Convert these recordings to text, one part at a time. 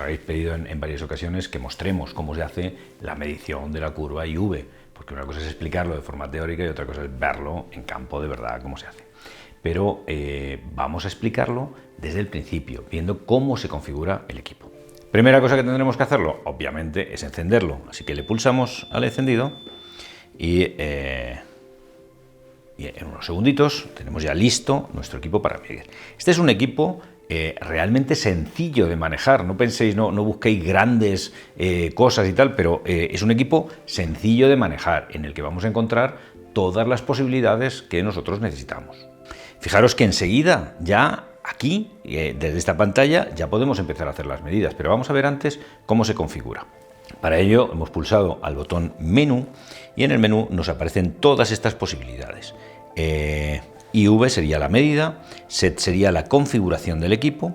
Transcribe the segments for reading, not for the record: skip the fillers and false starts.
habéis pedido en varias ocasiones que mostremos cómo se hace la medición de la curva IV, porque una cosa es explicarlo de forma teórica y otra cosa es verlo en campo de verdad cómo se hace. Pero vamos a explicarlo desde el principio, viendo cómo se configura el equipo. Primera cosa que tendremos que hacerlo, obviamente, es encenderlo. Así que le pulsamos al encendido y en unos segunditos tenemos ya listo nuestro equipo para medir. Este es un equipo realmente sencillo de manejar. No penséis, no busquéis grandes cosas y tal, pero es un equipo sencillo de manejar en el que vamos a encontrar todas las posibilidades que nosotros necesitamos. Fijaros que enseguida, ya aquí, desde esta pantalla, ya podemos empezar a hacer las medidas, pero vamos a ver antes cómo se configura. Para ello hemos pulsado al botón Menú y en el menú nos aparecen todas estas posibilidades. IV sería la medida, SET sería la configuración del equipo,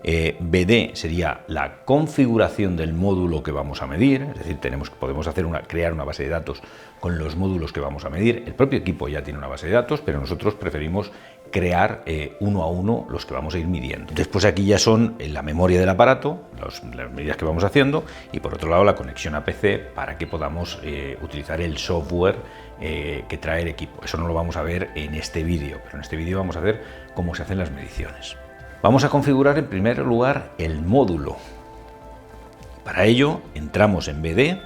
BD sería la configuración del módulo que vamos a medir, es decir, podemos crear una base de datos con los módulos que vamos a medir. El propio equipo ya tiene una base de datos, pero nosotros preferimos crear uno a uno los que vamos a ir midiendo. Después aquí ya son la memoria del aparato, las medidas que vamos haciendo, y por otro lado la conexión a PC para que podamos utilizar el software que trae el equipo. Eso no lo vamos a ver en este vídeo, pero en este vídeo vamos a ver cómo se hacen las mediciones. Vamos a configurar en primer lugar el módulo. Para ello entramos en BD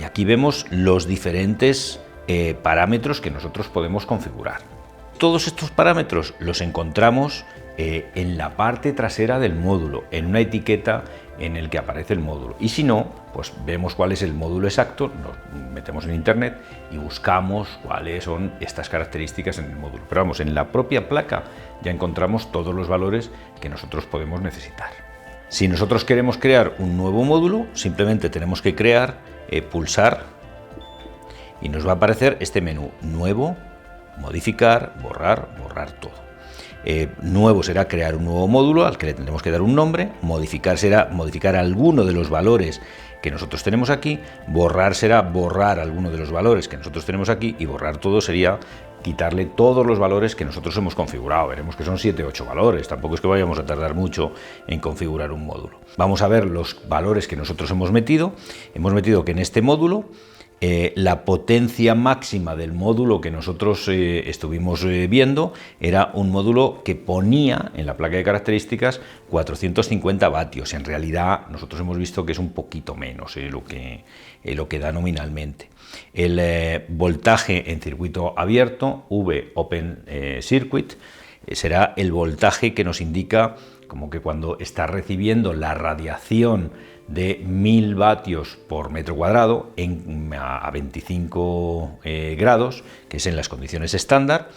y aquí vemos los diferentes parámetros que nosotros podemos configurar. Todos estos parámetros los encontramos en la parte trasera del módulo, en una etiqueta en el que aparece el módulo. Y si no, pues vemos cuál es el módulo exacto, nos metemos en internet y buscamos cuáles son estas características en el módulo. Pero vamos, en la propia placa ya encontramos todos los valores que nosotros podemos necesitar. Si nosotros queremos crear un nuevo módulo, simplemente tenemos que pulsar y nos va a aparecer este menú: Nuevo, Modificar, Borrar todo. Nuevo será crear un nuevo módulo al que le tendremos que dar un nombre. Modificar será modificar alguno de los valores que nosotros tenemos aquí. Borrar será borrar alguno de los valores que nosotros tenemos aquí. Y borrar todo sería quitarle todos los valores que nosotros hemos configurado. Veremos que son 7 o 8 valores, tampoco es que vayamos a tardar mucho en configurar un módulo. Vamos a ver los valores que nosotros hemos metido. Hemos metido que en este módulo la potencia máxima del módulo que nosotros estuvimos viendo era un módulo que ponía en la placa de características 450 vatios. En realidad nosotros hemos visto que es un poquito menos lo que da nominalmente. El voltaje en circuito abierto, V Open Circuit, será el voltaje que nos indica como que cuando está recibiendo la radiación de 1000 vatios por metro cuadrado a 25 grados, que es en las condiciones estándar,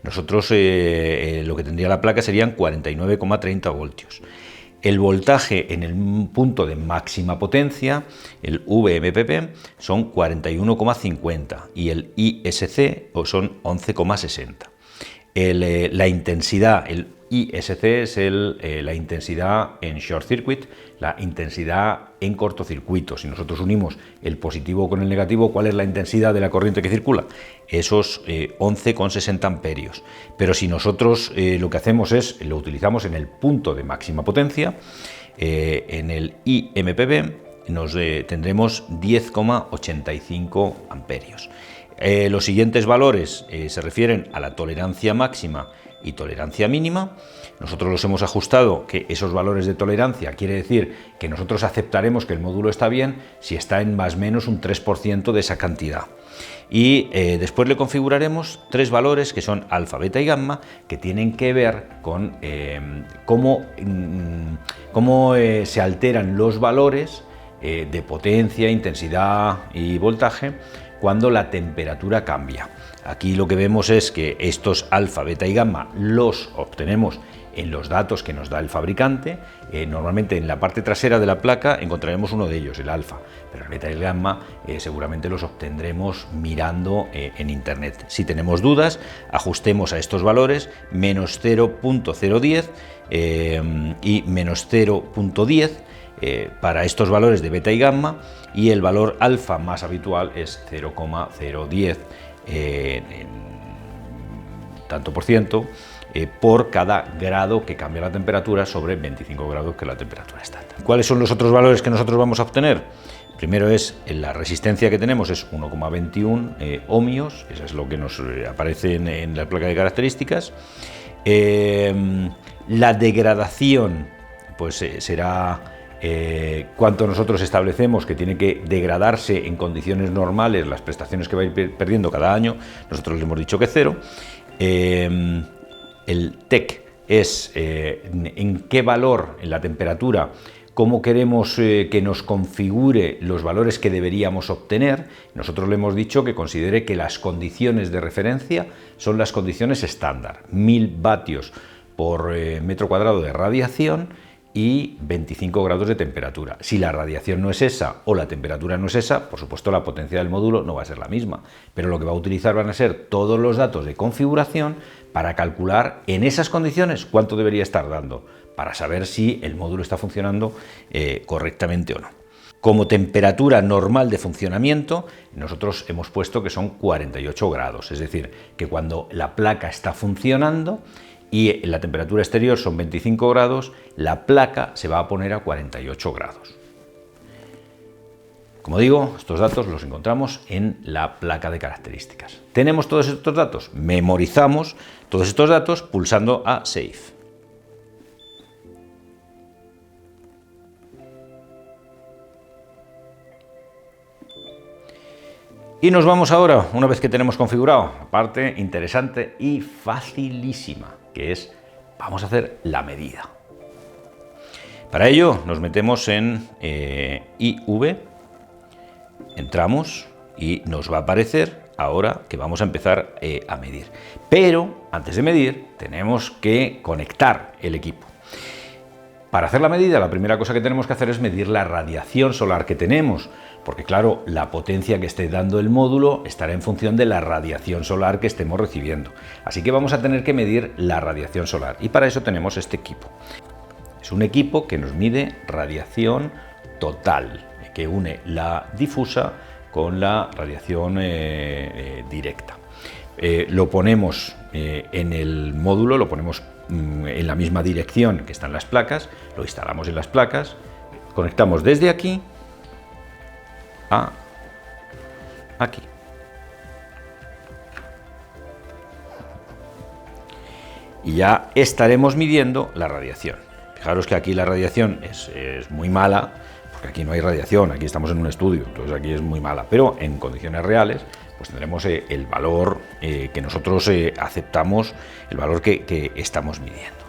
nosotros lo que tendría la placa serían 49,30 voltios. El voltaje en el punto de máxima potencia, el VMPP, son 41,50 y el ISC son 11,60. La intensidad, el ISC es la intensidad en short circuit, la intensidad en cortocircuito. Si nosotros unimos el positivo con el negativo, ¿cuál es la intensidad de la corriente que circula? Esos 11,60 amperios. Pero si nosotros lo que hacemos es, lo utilizamos en el punto de máxima potencia, en el IMPP tendremos 10,85 amperios. Los siguientes valores se refieren a la tolerancia máxima y tolerancia mínima. Nosotros los hemos ajustado, que esos valores de tolerancia quiere decir que nosotros aceptaremos que el módulo está bien si está en más o menos un 3% de esa cantidad. Y después le configuraremos 3 valores que son alfa, beta y gamma, que tienen que ver con cómo se alteran los valores de potencia, intensidad y voltaje cuando la temperatura cambia. Aquí lo que vemos es que estos alfa, beta y gamma los obtenemos en los datos que nos da el fabricante. Normalmente en la parte trasera de la placa encontraremos uno de ellos, el alfa, pero el beta y el gamma seguramente los obtendremos mirando en internet. Si tenemos dudas, ajustemos a estos valores menos 0.010 y menos 0.10 para estos valores de beta y gamma, y el valor alfa más habitual es 0,010 tanto por ciento por cada grado que cambia la temperatura sobre 25 grados, que es la temperatura estándar. ¿Cuáles son los otros valores que nosotros vamos a obtener? Primero es la resistencia que tenemos, es 1,21 ohmios, eso es lo que nos aparece en la placa de características. La degradación pues será cuánto nosotros establecemos que tiene que degradarse en condiciones normales las prestaciones que va a ir perdiendo cada año. Nosotros le hemos dicho que 0. El TEC es en qué valor, en la temperatura, cómo queremos que nos configure los valores que deberíamos obtener. Nosotros le hemos dicho que considere que las condiciones de referencia son las condiciones estándar, 1000 vatios por metro cuadrado de radiación y 25 grados de temperatura. Si la radiación no es esa o la temperatura no es esa, por supuesto la potencia del módulo no va a ser la misma, pero lo que va a utilizar van a ser todos los datos de configuración para calcular en esas condiciones cuánto debería estar dando, para saber si el módulo está funcionando correctamente o no. Como temperatura normal de funcionamiento, nosotros hemos puesto que son 48 grados, es decir, que cuando la placa está funcionando y la temperatura exterior son 25 grados, la placa se va a poner a 48 grados. Como digo, estos datos los encontramos en la placa de características. ¿Tenemos todos estos datos? Memorizamos todos estos datos pulsando a Save. Y nos vamos ahora, una vez que tenemos configurado, la parte interesante y facilísima, que es, vamos a hacer la medida. Para ello nos metemos en IV, entramos y nos va a aparecer ahora que vamos a empezar a medir. Pero antes de medir tenemos que conectar el equipo. Para hacer la medida, la primera cosa que tenemos que hacer es medir la radiación solar que tenemos, porque claro, la potencia que esté dando el módulo estará en función de la radiación solar que estemos recibiendo. Así que vamos a tener que medir la radiación solar y para eso tenemos este equipo. Es un equipo que nos mide radiación total, que une la difusa con la radiación directa. Lo ponemos en el módulo, lo ponemos en la misma dirección que están las placas, lo instalamos en las placas, conectamos desde aquí a aquí. Y ya estaremos midiendo la radiación. Fijaros que aquí la radiación es muy mala, porque aquí no hay radiación, aquí estamos en un estudio, entonces aquí es muy mala, pero en condiciones reales pues tendremos el valor que nosotros aceptamos, el valor que estamos midiendo.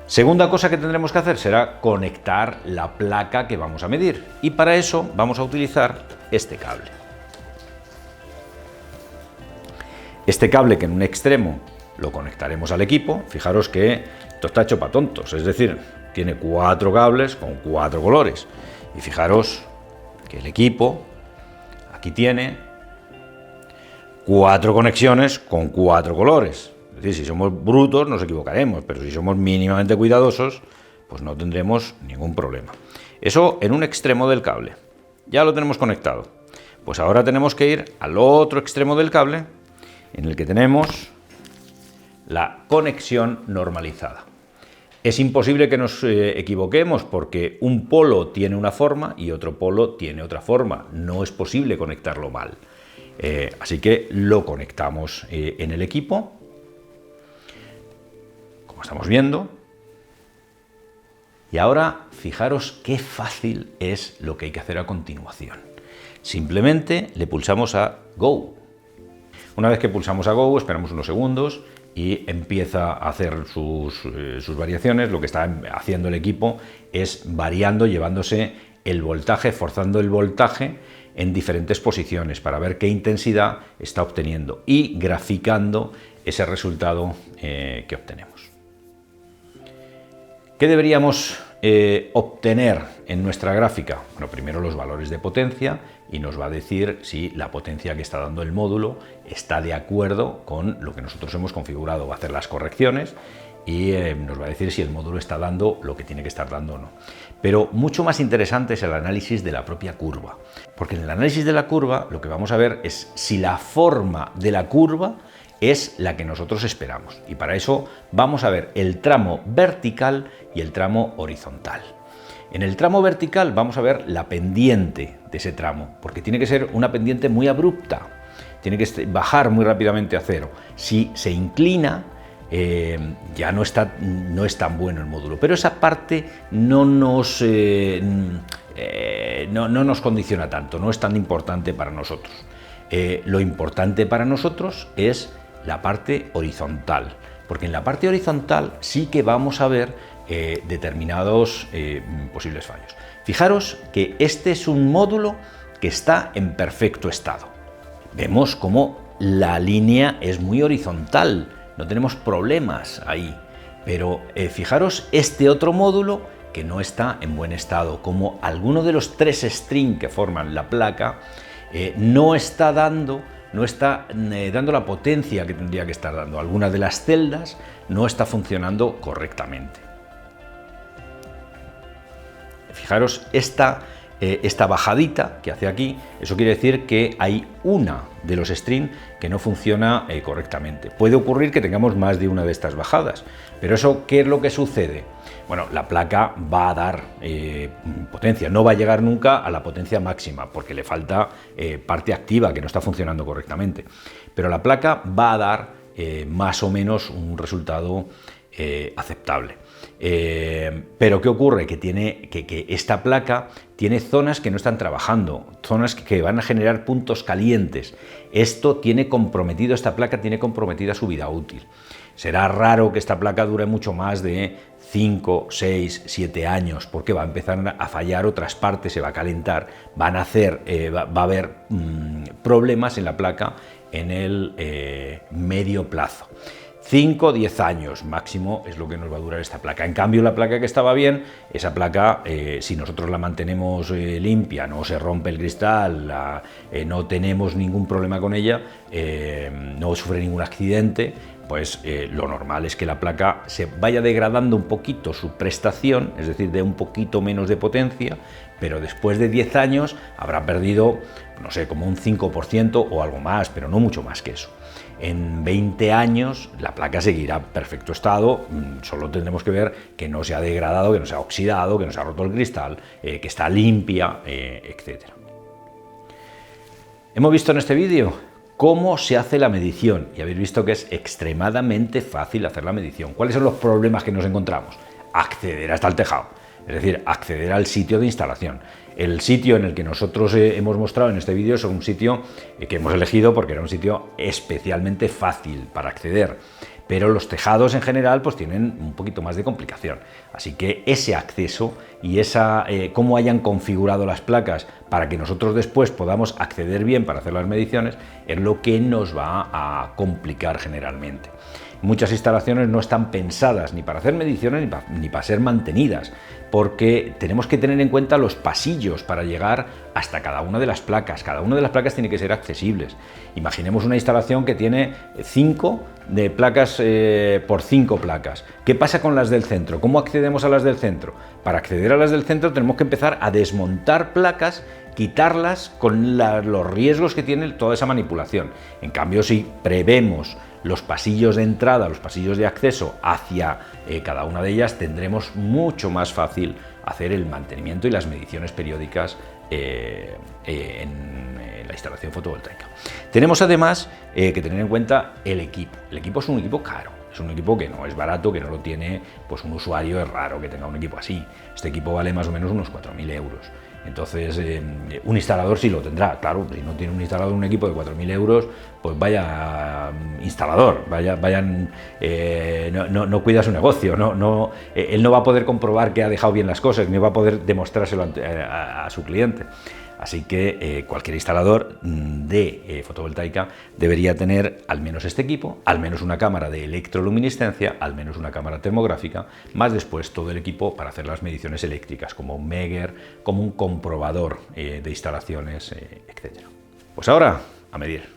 Segunda cosa que tendremos que hacer será conectar la placa que vamos a medir y para eso vamos a utilizar este cable. Este cable que en un extremo lo conectaremos al equipo, fijaros que esto está hecho para tontos, es decir, tiene 4 cables con 4 colores y fijaros que el equipo aquí tiene 4 conexiones con 4 colores. Es decir, si somos brutos nos equivocaremos, pero si somos mínimamente cuidadosos, pues no tendremos ningún problema. Eso en un extremo del cable. Ya lo tenemos conectado. Pues ahora tenemos que ir al otro extremo del cable, en el que tenemos la conexión normalizada. Es imposible que nos equivoquemos porque un polo tiene una forma y otro polo tiene otra forma. No es posible conectarlo mal. Así que lo conectamos en el equipo, como estamos viendo. Y ahora fijaros qué fácil es lo que hay que hacer a continuación. Simplemente le pulsamos a Go. Una vez que pulsamos a Go, esperamos unos segundos y empieza a hacer sus variaciones. Lo que está haciendo el equipo es variando, llevándose el voltaje, forzando el voltaje en diferentes posiciones para ver qué intensidad está obteniendo y graficando ese resultado que obtenemos. ¿Qué deberíamos obtener en nuestra gráfica? Bueno, primero los valores de potencia y nos va a decir si la potencia que está dando el módulo está de acuerdo con lo que nosotros hemos configurado. Va a hacer las correcciones y nos va a decir si el módulo está dando lo que tiene que estar dando o no. Pero mucho más interesante es el análisis de la propia curva, porque en el análisis de la curva lo que vamos a ver es si la forma de la curva es la que nosotros esperamos. Y para eso vamos a ver el tramo vertical y el tramo horizontal. En el tramo vertical vamos a ver la pendiente de ese tramo, porque tiene que ser una pendiente muy abrupta, tiene que bajar muy rápidamente a cero. Si se inclina, ya no es tan bueno el módulo, pero esa parte no nos condiciona tanto, no es tan importante para nosotros. Lo importante para nosotros es la parte horizontal, porque en la parte horizontal sí que vamos a ver determinados posibles fallos. Fijaros que este es un módulo que está en perfecto estado. Vemos cómo la línea es muy horizontal, no tenemos problemas ahí, pero fijaros este otro módulo que no está en buen estado, como alguno de los 3 strings que forman la placa no está dando la potencia que tendría que estar dando. Alguna de las celdas no está funcionando correctamente. Fijaros esta bajadita que hace aquí, eso quiere decir que hay una de los strings que no funciona correctamente. Puede ocurrir que tengamos más de una de estas bajadas, pero eso, ¿qué es lo que sucede? Bueno, la placa va a dar potencia, no va a llegar nunca a la potencia máxima porque le falta parte activa que no está funcionando correctamente, pero la placa va a dar más o menos un resultado aceptable. Pero ¿qué ocurre? Que esta placa tiene zonas que no están trabajando, zonas que van a generar puntos calientes. Esta placa tiene comprometida su vida útil. Será raro que esta placa dure mucho más de 5, 6, 7 años, porque va a empezar a fallar otras partes, se va a calentar, va a haber problemas en la placa en el medio plazo. 5 o 10 años máximo es lo que nos va a durar esta placa. En cambio, la placa que estaba bien, esa placa, si nosotros la mantenemos limpia, no se rompe el cristal, no tenemos ningún problema con ella, no sufre ningún accidente, pues lo normal es que la placa se vaya degradando un poquito su prestación, es decir, de un poquito menos de potencia, pero después de 10 años habrá perdido, no sé, como un 5% o algo más, pero no mucho más que eso. En 20 años la placa seguirá en perfecto estado, solo tendremos que ver que no se ha degradado, que no se ha oxidado, que no se ha roto el cristal, que está limpia, etc. Hemos visto en este vídeo cómo se hace la medición y habéis visto que es extremadamente fácil hacer la medición. ¿Cuáles son los problemas que nos encontramos? Acceder hasta el tejado, es decir, acceder al sitio de instalación. El sitio en el que nosotros hemos mostrado en este vídeo es un sitio que hemos elegido porque era un sitio especialmente fácil para acceder, pero los tejados en general pues tienen un poquito más de complicación. Así que ese acceso y cómo hayan configurado las placas para que nosotros después podamos acceder bien para hacer las mediciones es lo que nos va a complicar generalmente. Muchas instalaciones no están pensadas ni para hacer mediciones ni para ser mantenidas, porque tenemos que tener en cuenta los pasillos para llegar hasta cada una de las placas. Cada una de las placas tiene que ser accesibles. Imaginemos una instalación que tiene 5 de placas por 5 placas. ¿Qué pasa con las del centro? ¿Cómo accedemos a las del centro? Para acceder a las del centro tenemos que empezar a desmontar placas, quitarlas con los riesgos que tiene toda esa manipulación. En cambio, si prevemos los pasillos de entrada, los pasillos de acceso hacia cada una de ellas, tendremos mucho más fácil hacer el mantenimiento y las mediciones periódicas en la instalación fotovoltaica. Tenemos además que tener en cuenta el equipo. El equipo es un equipo caro, es un equipo que no es barato, que no lo tiene pues un usuario, es raro que tenga un equipo así. Este equipo vale más o menos unos 4.000 euros. Entonces, un instalador sí lo tendrá, claro, si no tiene un instalador, un equipo de 4.000 euros, pues vaya instalador, no cuida su negocio, él no va a poder comprobar que ha dejado bien las cosas, ni va a poder demostrárselo a su cliente. Así que cualquier instalador de fotovoltaica debería tener al menos este equipo, al menos una cámara de electroluminiscencia, al menos una cámara termográfica, más después todo el equipo para hacer las mediciones eléctricas, como un Megger, como un comprobador de instalaciones, etc. Pues ahora, a medir.